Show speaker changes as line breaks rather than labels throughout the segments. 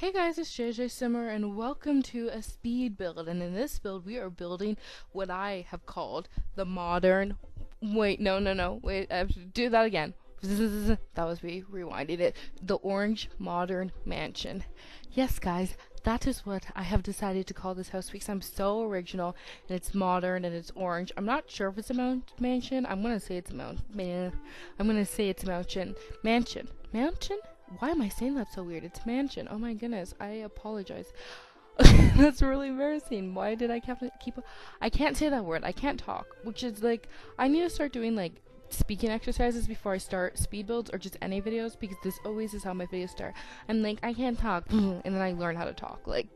Hey guys, it's JJ Simmer and welcome to a speed build. And in this build, we are building what I have called the modern. Wait, no. Wait, I have to do that again. That was me rewinding it. The orange modern mansion. Yes, guys, that is what I have decided to call this house because I'm so original and it's modern and it's orange. I'm not sure if it's a mansion. I'm gonna say it's a man. I'm gonna say it's a mansion. Mansion. Why am I saying that so weird? It's mansion. Oh my goodness. I apologize. That's really embarrassing. Why did I keep? I can't say that word. I can't talk. Which is like, I need to start doing like speaking exercises before I start speed builds or just any videos because this always is how my videos start. I'm like, I can't talk, and then I learn how to talk like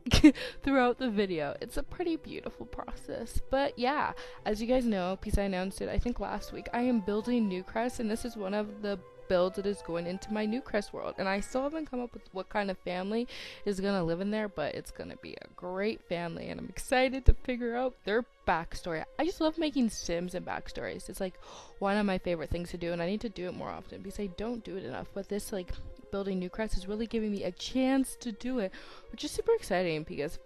throughout the video. It's a pretty beautiful process. But yeah, as you guys know, because I announced it I think last week, I am building Newcrest, and this is one of the build that is going into my Newcrest world, and I still haven't come up with what kind of family is gonna live in there, but it's gonna be a great family and I'm excited to figure out their backstory. I just love making sims and backstories. It's like one of my favorite things to do, and I need to do it more often because I don't do it enough. But this like building Newcrest is really giving me a chance to do it, which is super exciting because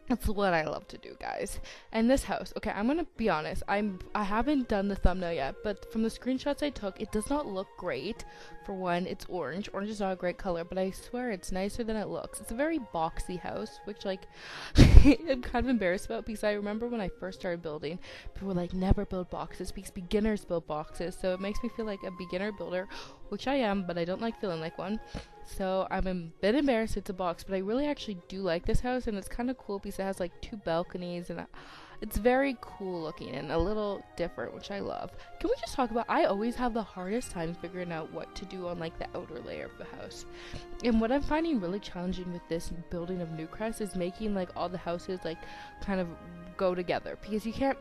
that's what I love to do, guys. And this house, okay, I'm gonna be honest, I haven't done the thumbnail yet, but from the screenshots I took, it does not look great. For one, it's orange. Orange is not a great color, but I swear it's nicer than it looks. It's a very boxy house, which like I'm kind of embarrassed about because I remember when I first started building, people were like, never build boxes because beginners build boxes. So it makes me feel like a beginner builder, which I am, but I don't like feeling like one. So I'm a bit embarrassed it's a box, but I really actually do like this house, and it's kind of cool because it has like two balconies, and it's very cool looking and a little different, which I love. Can we just talk about, I always have the hardest time figuring out what to do on like the outer layer of the house. And what I'm finding really challenging with this building of Newcrest is making like all the houses like kind of go together, because you can't,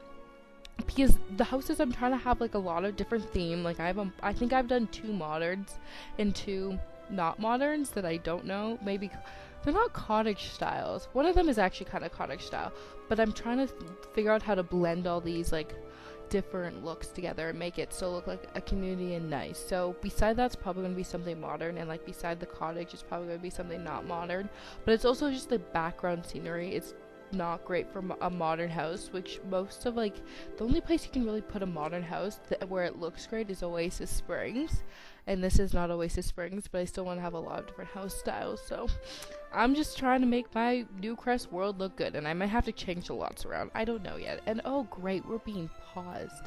because the houses I'm trying to have like a lot of different theme. Like I think I've done two moderns and two not moderns that I don't know. Maybe they're not cottage styles. One of them is actually kind of cottage style, but I'm trying to figure out how to blend all these like different looks together and make it so look like a community and nice. So beside that's probably going to be something modern, and like beside the cottage it's probably going to be something not modern, but it's also just the background scenery. It's not great for a modern house, which most of like the only place you can really put a modern house where it looks great is Oasis Springs, and this is not Oasis Springs, but I still want to have a lot of different house styles. So I'm just trying to make my Newcrest world look good, and I might have to change the lots around. I don't know yet. And oh great, we're being paused.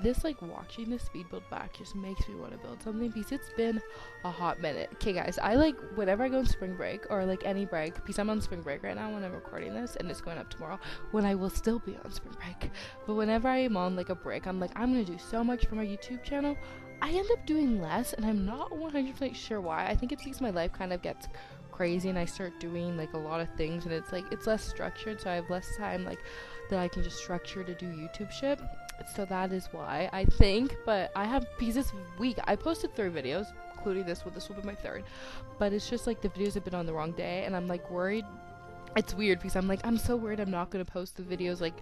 This like watching this speed build back just makes me want to build something because it's been a hot minute. Okay guys, I like whenever I go on spring break or like any break, because I'm on spring break right now when I'm recording this, and it's going up tomorrow when I will still be on spring break. But whenever I am on like a break, I'm like, I'm gonna do so much for my YouTube channel. I end up doing less, and I'm not 100% sure why. I think it's because my life kind of gets crazy and I start doing like a lot of things, and it's like it's less structured, so I have less time like that I can just structure to do YouTube shit. So that is why I think. But I have, because this week I posted 3 videos, including this one. This will be my 3rd, but it's just like the videos have been on the wrong day, and I'm like worried. It's weird because I'm like, I'm so worried I'm not going to post the videos like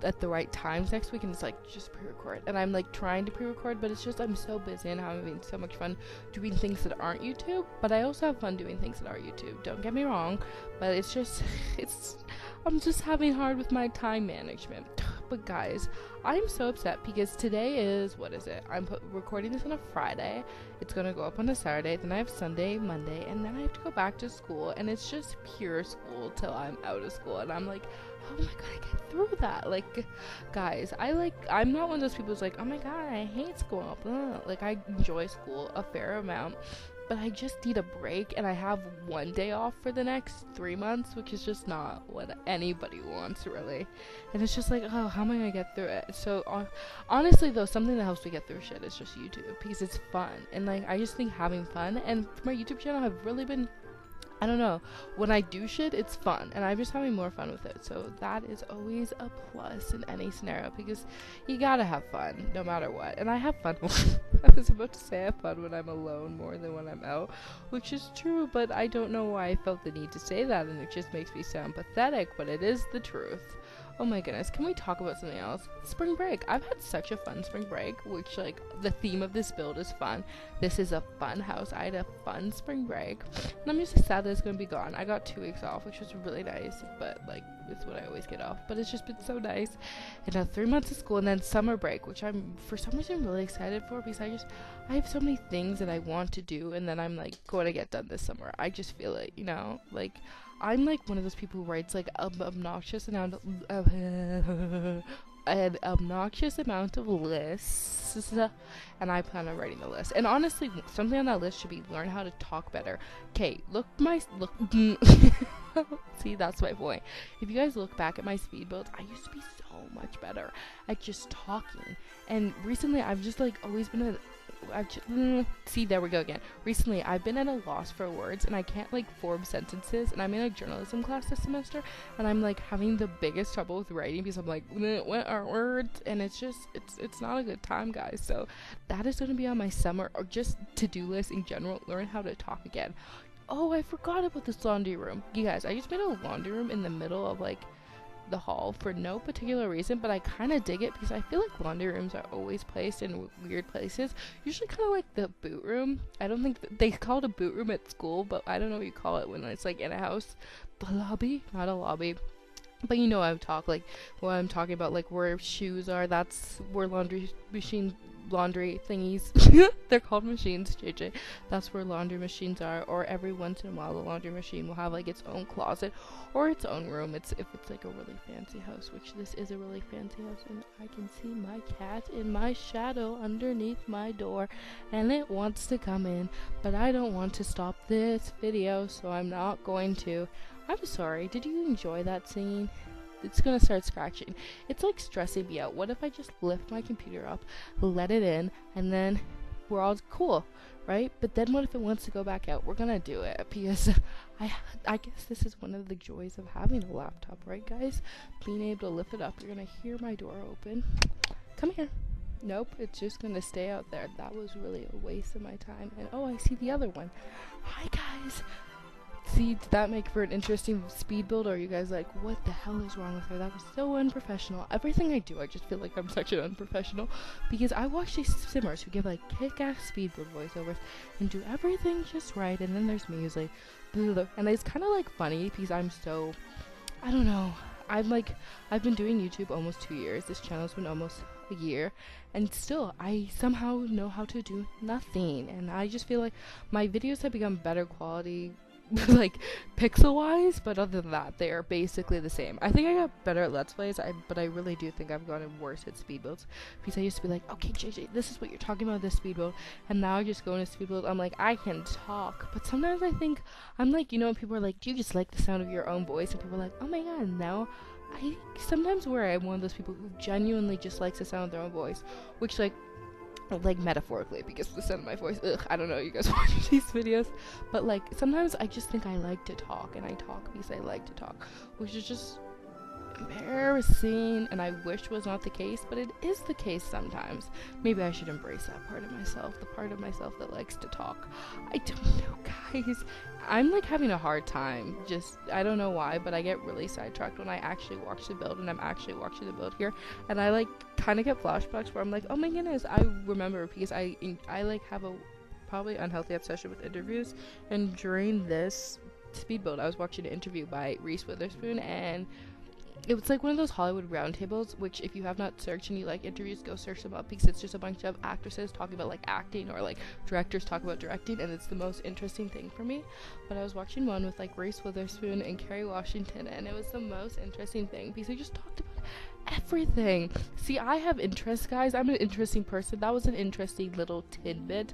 at the right times next week, and it's like just pre-record, and I'm like trying to pre-record, but it's just I'm so busy and having so much fun doing things that aren't YouTube. But I also have fun doing things that are YouTube, don't get me wrong, but it's just I'm just having hard with my time management. But guys, I'm so upset because today is, what is it? I'm recording this on a Friday. It's gonna go up on a Saturday. Then I have Sunday, Monday, and then I have to go back to school. And it's just pure school till I'm out of school. And I'm like, oh my god, I get through that. Like, guys, I'm not one of those people who's like, oh my god, I hate school. Like, I enjoy school a fair amount, but I just need a break, and I have one day off for the next 3 months, which is just not what anybody wants, really. And it's just like, oh, how am I gonna get through it? So honestly though, something that helps me get through shit is just YouTube, because it's fun, and like I just think having fun, and for my YouTube channel I've really been, I don't know, when I do shit, it's fun, and I'm just having more fun with it. So that is always a plus in any scenario, because you gotta have fun no matter what. And I have fun. I was about to say I have fun when I'm alone more than when I'm out, which is true, but I don't know why I felt the need to say that, and it just makes me sound pathetic, but it is the truth. Oh my goodness, can we talk about something else? Spring break. I've had such a fun spring break, which, like, the theme of this build is fun. This is a fun house. I had a fun spring break. And I'm just sad that it's gonna be gone. I got 2 weeks off, which was really nice, but, like, it's what I always get off. But it's just been so nice. And now 3 months of school, and then summer break, which I'm, for some reason, really excited for, because I have so many things that I want to do, and then I'm, like, going to get done this summer. I just feel it, you know? Like, I'm like one of those people who writes like an obnoxious amount of lists, and I plan on writing the list. And honestly, something on that list should be learn how to talk better. Okay, look. See, that's my point. If you guys look back at my speed builds, I used to be so much better at just talking. And recently, I've just like always been see, there we go again. Recently, I've been at a loss for words, and I can't like form sentences. And I'm in a journalism class this semester, and I'm like having the biggest trouble with writing because I'm like, what are words? And it's just, it's not a good time, guys. So that is going to be on my summer or just to-do list in general. Learn how to talk again. Oh, I forgot about this laundry room. You guys, I just made a laundry room in the middle of like the hall for no particular reason, but I kind of dig it because I feel like laundry rooms are always placed in weird places, usually kind of like the boot room. I don't think they call it a boot room at school, but I don't know what you call it when it's like in a house. The lobby, not a lobby, but you know what I'm talking about, like where shoes are. That's where laundry thingies they're called machines, JJ. That's where laundry machines are. Or every once in a while the laundry machine will have like its own closet or its own room. If it's like a really fancy house, which this is a really fancy house, and I can see my cat in my shadow underneath my door, and it wants to come in, but I don't want to stop this video, so I'm not going to. I'm sorry, did you enjoy that singing? It's gonna start scratching. It's like stressing me out. What if I just lift my computer up, let it in, and then we're all cool, right? But then what if it wants to go back out? We're gonna do it because I guess this is one of the joys of having a laptop, right, guys? Being able to lift it up. You're gonna hear my door open. Come here. Nope, it's just gonna stay out there. That was really a waste of my time. And oh, I see the other one. Hi, guys. See, did that make for an interesting speed build, or are you guys like, what the hell is wrong with her? That was so unprofessional. Everything I do, I just feel like I'm such an unprofessional, because I watch these simmers who give like kick-ass speed build voiceovers and do everything just right, and then there's me who's like, and it's kind of like funny because I'm so, I don't know, I've been doing YouTube almost 2 years. This channel's been almost a year, and still I somehow know how to do nothing, and I just feel like my videos have become better quality like pixel wise, but other than that they are basically the same. I think I got better at Let's Plays, but I really do think I've gotten worse at speed builds, because I used to be like, okay JJ, this is what you're talking about, this speed build, and now I just go into speed build, I'm like, I can talk, but sometimes I think I'm like, you know, when people are like, do you just like the sound of your own voice, and people are like, oh my god, now I sometimes where I'm one of those people who genuinely just likes the sound of their own voice, which like metaphorically, because the sound of my voice, I don't know, you guys watch these videos, but like sometimes I just think I like to talk, and I talk because I like to talk, which is just embarrassing, and I wish was not the case, but it is the case sometimes. Maybe I should embrace that part of myself, the part of myself that likes to talk. I don't know, guys. I'm like having a hard time, just I don't know why, but I get really sidetracked when I actually watch the build, and I'm actually watching the build here, and I like kind of get flashbacks where I'm like, oh my goodness, I remember, because I like have a probably unhealthy obsession with interviews, and during this speed build I was watching an interview by Reese Witherspoon, and it was like one of those Hollywood roundtables, which if you have not searched and you like interviews, go search them up, because it's just a bunch of actresses talking about like acting, or like directors talk about directing, and it's the most interesting thing for me. But I was watching one with like Reese Witherspoon and Kerry Washington, and it was the most interesting thing because they just talked about everything. See, I have interests, guys. I'm an interesting person. That was an interesting little tidbit.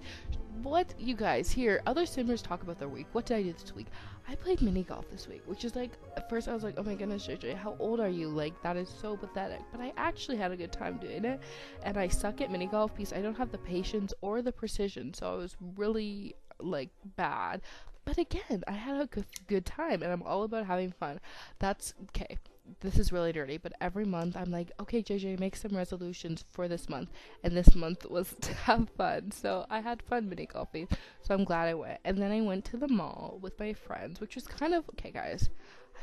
What, you guys, here, other simmers talk about their week. What did I do this week? I played mini golf this week, which is like, at first I was like, oh my goodness, JJ, how old are you? Like, that is so pathetic. But I actually had a good time doing it, and I suck at mini golf because I don't have the patience or the precision, so I was really, like, bad. But again, I had a good time, and I'm all about having fun. That's, okay, this is really dirty, but every month I'm like, okay, JJ, make some resolutions for this month, and this month was to have fun, so I had fun mini golfing, so I'm glad I went. And then I went to the mall with my friends, which was kind of, okay guys,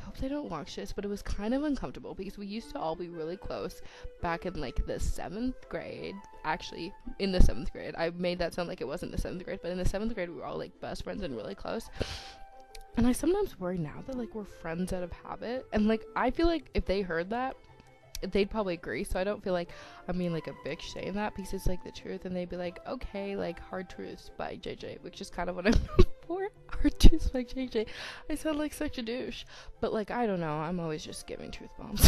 hope they don't watch this, but it was kind of uncomfortable because we used to all be really close back in like the 7th grade. Actually, in the 7th grade, I made that sound like it wasn't the 7th grade, but in the 7th grade we were all like best friends and really close. And I sometimes worry now that like we're friends out of habit, and like I feel like if they heard that, they'd probably agree. So I don't feel like I'm being like a bitch saying that because it's like the truth, and they'd be like, okay, like Hard Truths by JJ, which is kind of what I'm known for. Hard Truths by JJ. I sound like such a douche, but like I don't know, I'm always just giving truth bombs.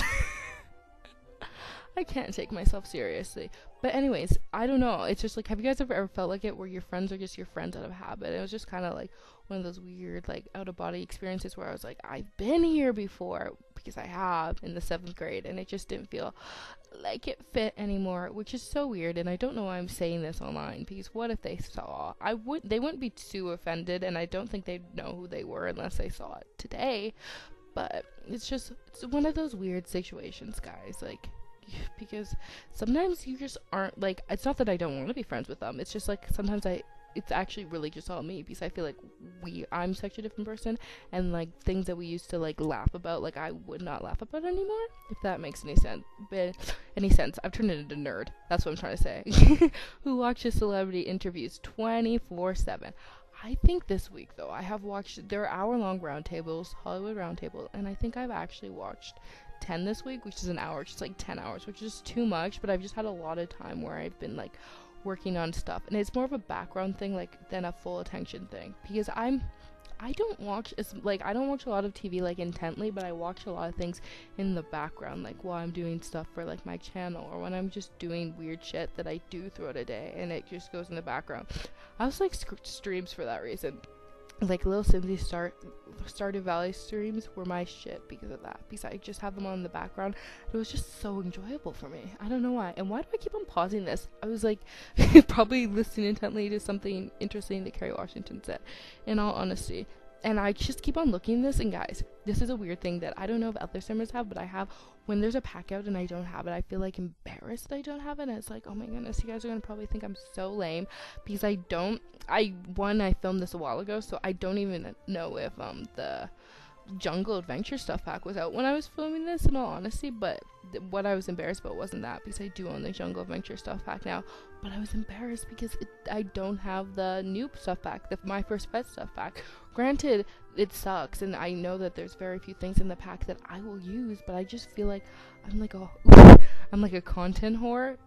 I can't take myself seriously. But anyways, I don't know. It's just like, have you guys ever felt like it where your friends are just your friends out of habit? It was just kind of like one of those weird, like, out of body experiences where I was like, I've been here before, because I have in the 7th grade, and it just didn't feel like it fit anymore, which is so weird. And I don't know why I'm saying this online, because what if they saw? They wouldn't be too offended, and I don't think they'd know who they were unless they saw it today. But it's one of those weird situations, guys. Like, because sometimes you just aren't, like, it's not that I don't want to be friends with them, it's just like sometimes it's actually really just all me, because I feel like I'm such a different person, and like things that we used to like laugh about, like I would not laugh about anymore, if that makes any sense. I've turned into a nerd, that's what I'm trying to say. Who watches celebrity interviews 24/7. I think this week though I have watched their hour-long roundtables, Hollywood Roundtable, and I think I've actually watched 10 this week, which is an hour, just like 10 hours, which is too much, but I've just had a lot of time where I've been like working on stuff, and it's more of a background thing like than a full attention thing, because I don't watch a lot of TV like intently, but I watch a lot of things in the background, like while I'm doing stuff for like my channel, or when I'm just doing weird shit that I do throughout a day, and it just goes in the background. I was like streams for that reason. Like Little Simsy Stardew Valley streams were my shit because of that, because I just have them on in the background. It was just so enjoyable for me. I don't know why. And why do I keep on pausing this? I was like probably listening intently to something interesting that Kerry Washington said, in all honesty. And I just keep on looking at this, and guys, this is a weird thing that I don't know if other simmers have, but I have. When there's a pack out and I don't have it, I feel like embarrassed I don't have it, and it's like, oh my goodness, you guys are gonna probably think I'm so lame, because I filmed this a while ago, so I don't even know if the Jungle Adventure stuff pack was out when I was filming this, in all honesty. But what I was embarrassed about wasn't that, because I do own the Jungle Adventure stuff pack now, but I was embarrassed because I don't have the new stuff pack, the My First Pet stuff pack. Granted, it sucks, and I know that there's very few things in the pack that I will use, but I just feel like I'm like a content whore.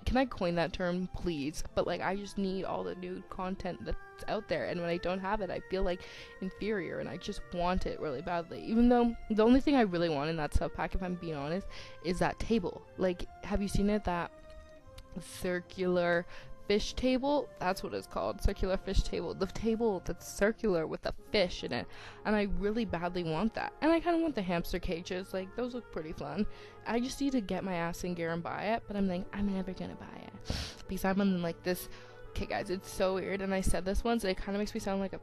Can I coin that term, please? But like, I just need all the new content that's out there, and when I don't have it, I feel like inferior, and I just want it really badly. Even though the only thing I really want in that stuff pack, if I'm being honest, is that table. Like, have you seen it? That circular fish table, that's what it's called, circular fish table, the table that's circular with a fish in it, and I really badly want that. And I kind of want the hamster cages, like those look pretty fun. I just need to get my ass in gear and buy it, but I'm like, I'm never gonna buy it because I'm on like this. Okay guys, it's so weird, and I said this once, and it kind of makes me sound like a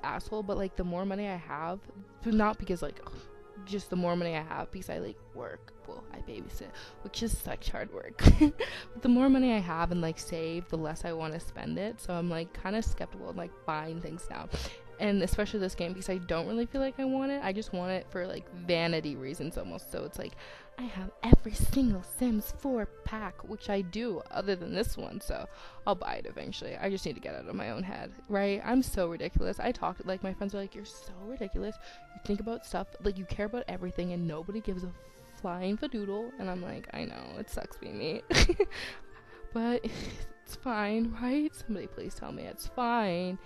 asshole, but like the more money I have, not because like just the more money I have, because I like work, well, I babysit, which is such hard work. But the more money I have and like save, the less I want to spend it, so I'm like kind of skeptical of like buying things now, and especially this game, because I don't really feel like I want it. I just want it for like vanity reasons almost. So it's like, I have every single Sims 4 pack, which I do, other than this one, so I'll buy it eventually. I just need to get out of my own head, right? I'm so ridiculous. I talk, like, my friends are like, you're so ridiculous. You think about stuff, like, you care about everything, and nobody gives a flying fadoodle. And I'm like, I know, it sucks being me. But it's fine, right? Somebody please tell me it's fine.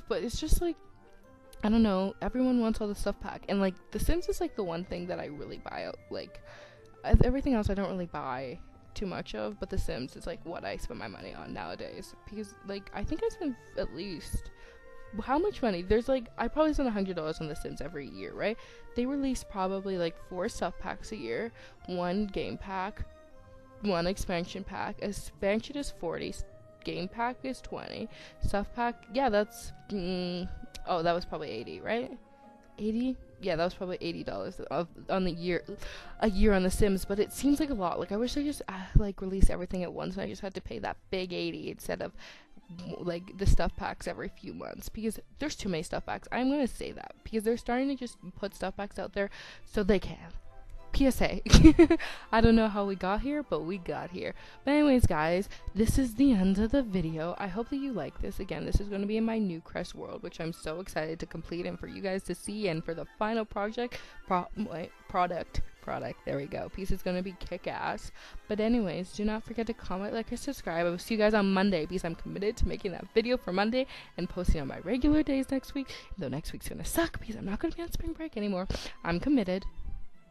But it's just like, I don't know, everyone wants all the stuff pack, and like The Sims is like the one thing that I really buy out. Like everything else I don't really buy too much of, but The Sims is like what I spend my money on nowadays, because like I think I spend at least, how much money? There's like, I probably spend $100 on The Sims every year, right? They release probably like 4 stuff packs a year, 1 game pack, 1 expansion pack. Expansion is 40, game pack is 20, stuff pack, yeah, that's oh, that was probably 80, right? 80? yeah, that was probably $80 on the year, a year on The Sims. But it seems like a lot. Like I wish they just like release everything at once, and I just had to pay that big 80 instead of like the stuff packs every few months, because there's too many stuff packs. I'm gonna say that because they're starting to just put stuff packs out there so they can. PSA. I don't know how we got here, but we got here. But anyways, guys, this is the end of the video. I hope that you like this. Again, this is going to be in my Newcrest world, which I'm so excited to complete and for you guys to see, and for the final product, there we go. Piece is going to be kick-ass. But anyways, do not forget to comment, like, and subscribe. I will see you guys on Monday, because I'm committed to making that video for Monday and posting on my regular days next week, though next week's going to suck because I'm not going to be on spring break anymore. I'm committed.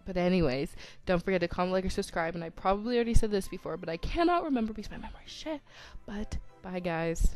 But anyways, don't forget to comment, like, or subscribe. And I probably already said this before, but I cannot remember because my memory's shit. But bye, guys.